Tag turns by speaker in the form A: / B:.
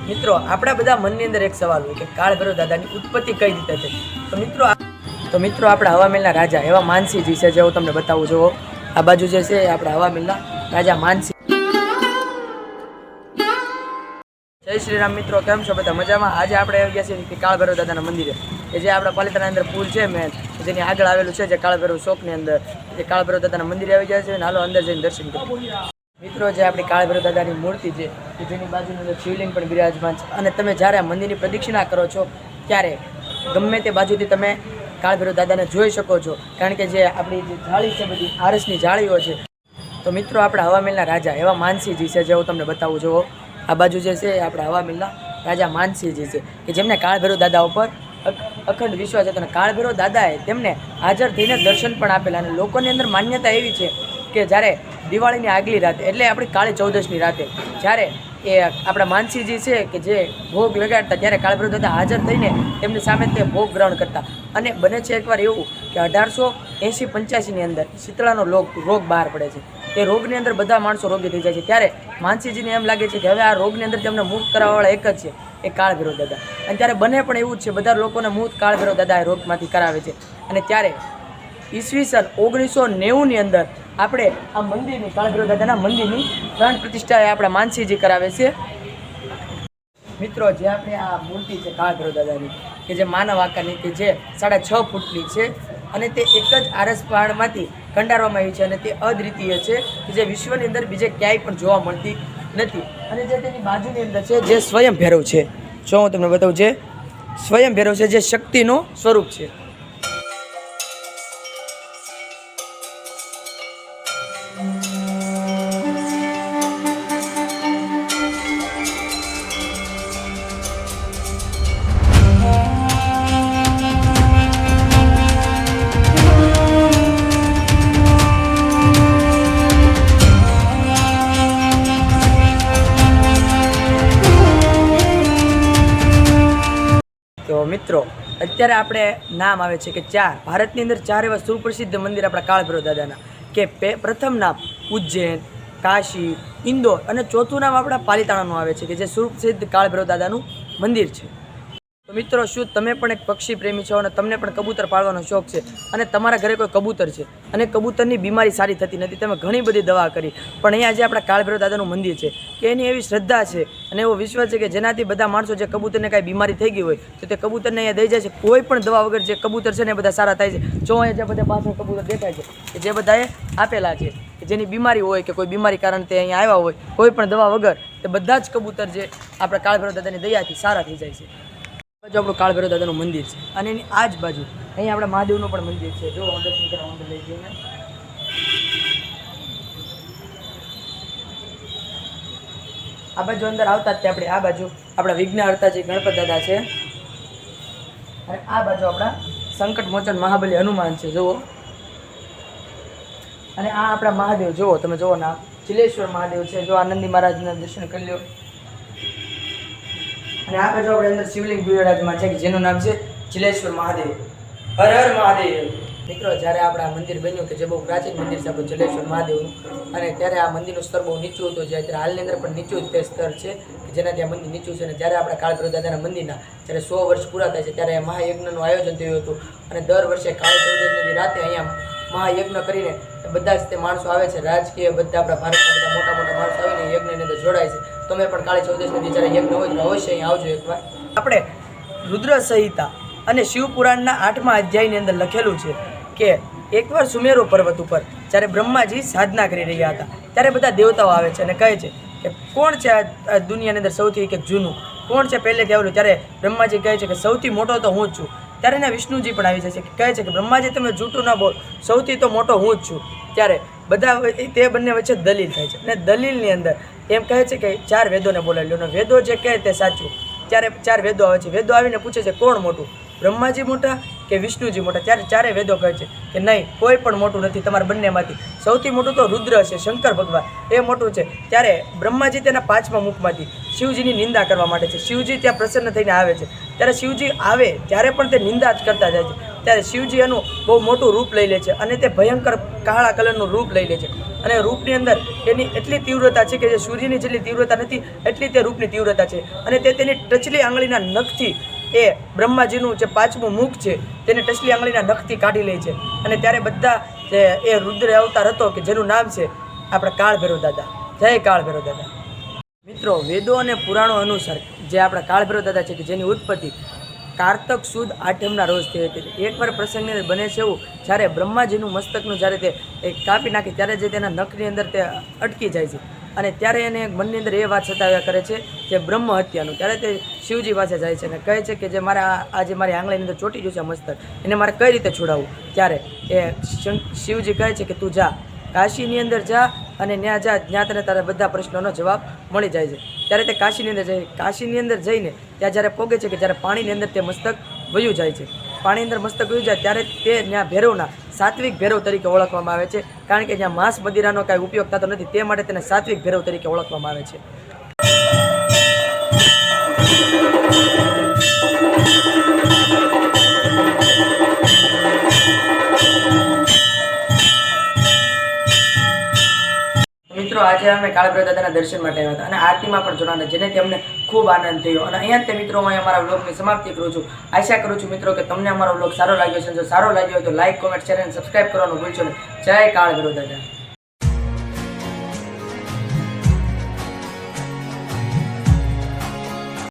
A: મિત્રો આપણા બધા મનની અંદર એક સવાલ હોય કે કાળ ભૈરવ દાદાની ઉત્પત્તિ કઈ રીતે થઈ. તો મિત્રો આપણા હવામેલના રાજા એવા માનસીજી છે, જે હું તમને બતાવું છું. આ બાજુ જે છે આપણા હવામેલના રાજા માનસી. જય શ્રી રામ મિત્રો, કેમ છો બધા? મજામાં? આજે આપણે આવી ગયા છીએ કાળ ભૈરવ દાદાના મંદિરે, કે જે આપણા પાલિતાના અંદર પુલ છે મેન, જેની આગળ આવેલું છે, જે કાળ ભૈરવ ચોકની અંદર જે કાળ ભૈરવ દાદાના મંદિરે આવી ગયા છે. હાલો અંદર જઈને દર્શન કરીએ. મિત્રો, જે આપણી કાળ ભૈરવ દાદાની મૂર્તિ છે, કે જેની બાજુની અંદર શિવલિંગ પણ બિરાજમાન છે. અને તમે જ્યારે આ મંદિરની પ્રદક્ષિણા કરો છો ત્યારે ગમે તે બાજુથી તમે કાળ ભૈરવ દાદાને જોઈ શકો છો, કારણ કે જે આપણી જે જાળી છે, બધી આરસની જાળીઓ છે. તો મિત્રો આપણા હવામેલના રાજા એવા માનસીજી છે, જે હું તમને બતાવું છું. આ બાજુ જે છે આપણા હવામેલના રાજા માનસીજી છે, કે જેમને કાળ ભૈરવ દાદા ઉપર અખંડ વિશ્વાસ હતો. અને કાળ ભૈરવ દાદાએ તેમને હાજર થઈને દર્શન પણ આપેલા. અને લોકોની અંદર માન્યતા એવી છે કે જ્યારે દિવાળીની આગલી રાતે, એટલે આપણી કાળી ચૌદશની રાતે, જ્યારે એ આપણા માનસીજી છે કે જે ભોગ લગાડતા, ત્યારે કાળ ભૈરવ દાદા હાજર થઈને તેમની સામે તે ભોગ ગ્રહણ કરતા. અને બને છે એકવાર એવું કે 1880-85ની અંદર શીતળાનો રોગ બહાર પડે છે. તે રોગની અંદર બધા માણસો રોગી થઈ જાય છે. ત્યારે માનસીજીને એમ લાગે છે કે હવે આ રોગની અંદર તેમને મુક્ત કરાવવાવાળા એક જ છે, એ કાળ ભૈરવ દાદા. અને ત્યારે બને પણ એવું જ છે, બધા લોકોને મુક્ત કાળ ભૈરવ દાદા એ રોગમાંથી કરાવે છે. અને ત્યારે ઈસવીસન 1990ની અંદર આપણે આ મંદિરની, કાળ ભૈરવ દાદાના મંદિરની પ્રાણ પ્રતિષ્ઠા આપણા માનસીજી કરાવે છે. મિત્રો, જે આપણે આ મૂર્તિ છે કાળ ભૈરવ દાદાની, કે જે માનવ આકારની, કે જે 6.5 ફૂટની છે, અને તે એક જ આરસ પહાડમાંથી કંડારવામાં આવી છે. અને તે અદ્વિતીય છે, કે જે વિશ્વની અંદર બીજે ક્યાંય પણ જોવા મળતી નથી. અને જે તેની બાજુની અંદર છે, જે સ્વયં ભૈરવ છે, જો હું તમને બતાવું, જે સ્વયં ભૈરવ છે, જે શક્તિનું સ્વરૂપ છે. તો મિત્રો, અત્યારે આપણે નામ આવે છે કે ભારતની અંદર 4 એવા સુપ્રસિદ્ધ મંદિર આપણા કાળ ભૈરવ દાદાના, કે પ્રથમ નામ ઉજ્જૈન, કાશી, ઇન્દોર, અને ચોથું નામ આપણા પાલિતાણાનું આવે છે, કે જે સુપ્રસિદ્ધ કાળ ભૈરવ દાદાનું મંદિર છે. તો મિત્રો, શું તમે પણ એક પક્ષી પ્રેમી છો અને તમને પણ કબૂતર પાળવાનો શોખ છે, અને તમારા ઘરે કોઈ કબૂતર છે અને કબૂતરની બીમારી સારી થતી નથી, તમે ઘણી બધી દવા કરી, પણ અહીંયા જે આપણા કાળ ભૈરવ દાદાનું મંદિર છે, કે એની એવી શ્રદ્ધા છે અને એવો વિશ્વાસ છે કે જેનાથી બધા માણસો, જે કબૂતરને કાંઈ બીમારી થઈ ગઈ હોય તો તે કબૂતરને અહીંયા દઈ જાય છે. કોઈ પણ દવા વગર જે કબૂતર છે ને એ બધા સારા થાય છે. જો અહીંયા જે બધા પાછળ કબૂતર દેખાય છે, કે જે બધાએ આપેલા છે, કે જેની બીમારી હોય, કે કોઈ બીમારી કારણે તે અહીંયા આવ્યા હોય, કોઈ પણ દવા વગર તે બધા જ કબૂતર જે આપણા કાળ ભૈરવ દાદાની દયાથી સારા થઈ જાય છે. બાજુ આપણું કાળ ભૈરવ દાદાનું મંદિર છે, અને એની આ જ બાજુ અહીંયા આપણા મહાદેવનું પણ મંદિર છે. જો દર્શન કરવા અંદર લઈ જઈને આ બાજુ અંદર આવતા જ આપણે આ બાજુ આપણા વિઘ્નહર્તા જે ગણપત દાદા છે, અને આ બાજુ આપણા સંકટ મોચન મહાબલી હનુમાન છે. જુઓ, અને આ આપણા મહાદેવ જુઓ, તમે જુઓ ના, ચિલેશ્વર મહાદેવ છે. જો આનંદી મહારાજના દર્શન કરી લો. અને આ બાજુ આપણે અંદર શિવલિંગ બિરાજમાન છે, કે જેનું નામ છે ચિલેશ્વર મહાદેવ. હર હર મહાદેવ. મિત્રો, જ્યારે આપણા મંદિર બન્યું, કે જે બહુ પ્રાચીન મંદિર છે આપણું ચિલેશ્વર મહાદેવનું, અને ત્યારે આ મંદિરનું સ્તર બહુ નીચું હતું, જે અત્યારે હાલની અંદર પણ નીચું જ તે સ્તર છે, કે જેનાથી આ મંદિર નીચું છે. અને જ્યારે આપણા કાળ ભૈરવ દાદાના મંદિરના જ્યારે 100 વર્ષ પૂરા થાય છે, ત્યારે મહાયજ્ઞનું આયોજન થયું હતું. અને દર વર્ષે કાળી ચૌદશની રાતે અહીંયા મહાયજ્ઞ કરીને બધા જ તે માણસો આવે છે, રાજકીય બધા આપણા ભારતના બધા મોટા મોટા માણસો આવીને યજ્ઞની અંદર જોડાય છે. તમે પણ કાળી ચૌદશની જ્યારે યજ્ઞ હોય તો અવશ્ય અહીં આવજો એકવાર. આપણે રુદ્ર સંહિતા અને શિવપુરાણના 8મા અધ્યાયની અંદર લખેલું છે કે એકવાર સુમેરુ પર્વત ઉપર જ્યારે બ્રહ્માજી સાધના કરી રહ્યા હતા, ત્યારે બધા દેવતાઓ આવે છે અને કહે છે કે કોણ છે આ દુનિયાની અંદર સૌથી એક જૂનું, કોણ છે પહેલેથી આવેલું? ત્યારે બ્રહ્માજી કહે છે કે સૌથી મોટો તો હું જ છું. ત્યારે એના વિષ્ણુજી પણ આવી જાય છે, કહે છે કે બ્રહ્માજી તમે જૂઠું ના બોલ, સૌથી તો મોટો હું જ છું. ત્યારે બધા તે બંને વચ્ચે દલીલ થાય છે, અને દલીલની અંદર એમ કહે છે કે 4 વેદોને બોલાવી લો, અને વેદો જે કહે તે સાચું. ત્યારે 4 વેદો આવે છે. વેદો આવીને પૂછે છે કોણ મોટું, બ્રહ્માજી મોટા કે વિષ્ણુજી મોટા? ત્યારે 4 વેદો કહે છે કે નહીં, કોઈ પણ મોટું નથી, તમારા બંનેમાંથી સૌથી મોટું તો રુદ્ર છે, શંકર ભગવાન, એ મોટું છે. ત્યારે બ્રહ્માજી તેના 5મા મુખમાંથી શિવજીની નિંદા કરવા માટે છે. શિવજી ત્યાં પ્રસન્ન થઈને આવે છે. ત્યારે શિવજી આવે ત્યારે પણ તે નિંદા જ કરતા જાય છે. ત્યારે શિવજી એનું બહુ મોટું રૂપ લઈ લે છે અને તે ભયંકર કાળા કલરનું રૂપ લઈ લે છે અને રૂપની અંદર એની એટલી તીવ્રતા છે કે જે સૂર્યની જેટલી તીવ્રતા નથી એટલી તે રૂપની તીવ્રતા છે અને તે તેની ટચલી આંગળીના નખથી એ બ્રહ્માજીનું જે 5મું મુખ છે તેને ટચલી આંગળીના નખથી કાઢી લે છે અને ત્યારે બધા જે એ રુદ્ર અવતાર હતો કે જેનું નામ છે આપણા કાળ ભૈરવ દાદા. જય કાળ ભૈરવ દાદા. મિત્રો, વેદો અને પુરાણો અનુસાર જે આપણા કાળ ભૈરવ દાદા છે કે જેની ઉત્પત્તિ કારતક સુદ આઠમના રોજ થઈ હતી. એકવાર પ્રસંગની અંદર બને છે એવું, જ્યારે બ્રહ્માજીનું મસ્તકનું જ્યારે તે કાપી નાખે ત્યારે જે તેના નખની અંદર તે અટકી જાય છે અને ત્યારે એને મનની અંદર એ વાત સતાવ્યા કરે છે કે બ્રહ્મ હત્યાનું. ત્યારે તે શિવજી પાસે જાય છે અને કહે છે કે જે મારા આજે મારી આંગળીની અંદર ચોટી ગયું છે મસ્તક, એને મારે કઈ રીતે છોડાવવું. ત્યારે એ શિવજી કહે છે કે તું જા, કાશીની અંદર જા અને ત્યાં જા, ત્યાં તને તારા બધા પ્રશ્નોનો જવાબ મળી જાય છે. ત્યારે તે કાશીની અંદર જાય. કાશીની અંદર જઈને ત્યાં જ્યારે પોગે છે કે જ્યારે પાણીની અંદર તે મસ્તક વયું જાય છે, પાણીની અંદર મસ્તક વયું જાય ત્યારે તે ત્યાં ભૈરવના સાત્વિક ભૈરવ તરીકે ઓળખવામાં આવે છે. કારણ કે જ્યાં માંસ મદિરાનો કાંઈ ઉપયોગ થતો નથી તે માટે તેને સાત્વિક ભૈરવ તરીકે ઓળખવામાં આવે છે. મિત્રો, આજે અમે કાળ ભૈરવ દાદાના દર્શન માટે આવ્યા હતા અને આરતીમાં પણ જોડાના, જેનેથી અમને ખૂબ આનંદ થયો. અને અહીંયા તે મિત્રો હું અમારા વ્લોગની સમાપ્તિ કરું છું. આશા કરું છું મિત્રો કે તમને અમારો વ્લોગ સારો લાગ્યો છે. જો સારો લાગ્યો હોય તો લાઈક, કોમેન્ટ, શેર અને સબસ્ક્રાઈબ કરવાનું ભૂલશો નહીં. જય કાળ ભૈરવ દાદા.